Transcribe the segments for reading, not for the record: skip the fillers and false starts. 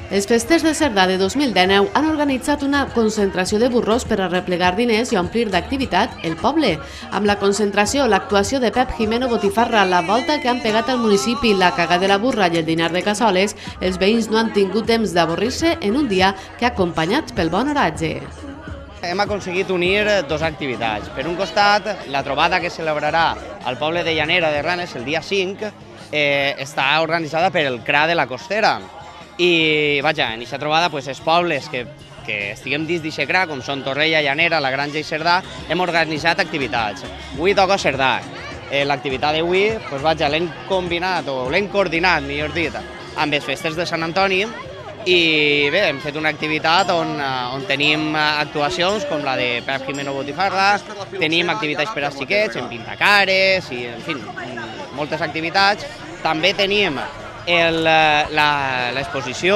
Els festers de Cerdà de 2019 han organitzat una concentració de burros per a replegar diners i omplir d'activitat el poble. Amb la concentració, l'actuació de Pep Jimeno Botifarra, la volta que han pegat al municipi, la cagada de la burra i el dinar de cassoles, els veïns no han tingut temps d'avorrir-se en un dia que ha acompanyat pel bon oratge. Hem aconseguit unir dues activitats. Per un costat, la trobada que celebrarà al poble de Llanera de Ranes el dia 5 està organitzada per el CRA de la Costera. I vaja, en aquesta trobada els pobles que estiguem dins d'aquest CRA, com són Torrella, Llanera, La Granja i Cerdà, hem organitzat activitats. Avui toca Cerdà. L'activitat d'avui l'hem combinat, o l'hem coordinat, millor dit, amb els festers de Sant Antoni, i bé, hem fet una activitat on tenim actuacions com la de Pep Jimeno Botifarra, tenim activitats per als xiquets, en pintacares, i en fi, moltes activitats. També tenim l'exposició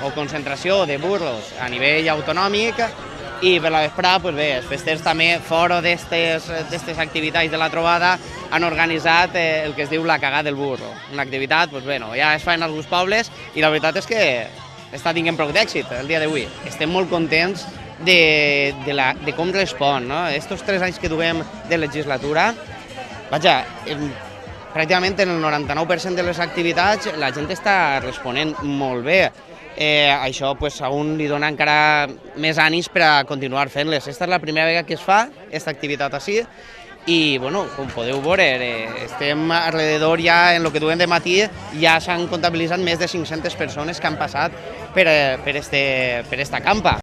o concentració de burros a nivell autonòmic i per la vesprada, els festers també, fora d'aquestes activitats de la trobada, han organitzat el que es diu la cagada del burro. Una activitat, ja es fa en alguns pobles i la veritat és que està tinguent prou d'èxit el dia d'avui. Estem molt contents de com respon. Estos 3 anys que duem de legislatura, pràcticament en el 99% de les activitats la gent està responent molt bé. Això aún li dona encara més ànims per a continuar fent-les. Aquesta és la primera vegada que es fa aquesta activitat així i, com podeu veure, estem alrededor ja, en el que duem de matí, ja s'han comptabilitzat més de 500 persones que han passat per esta campa.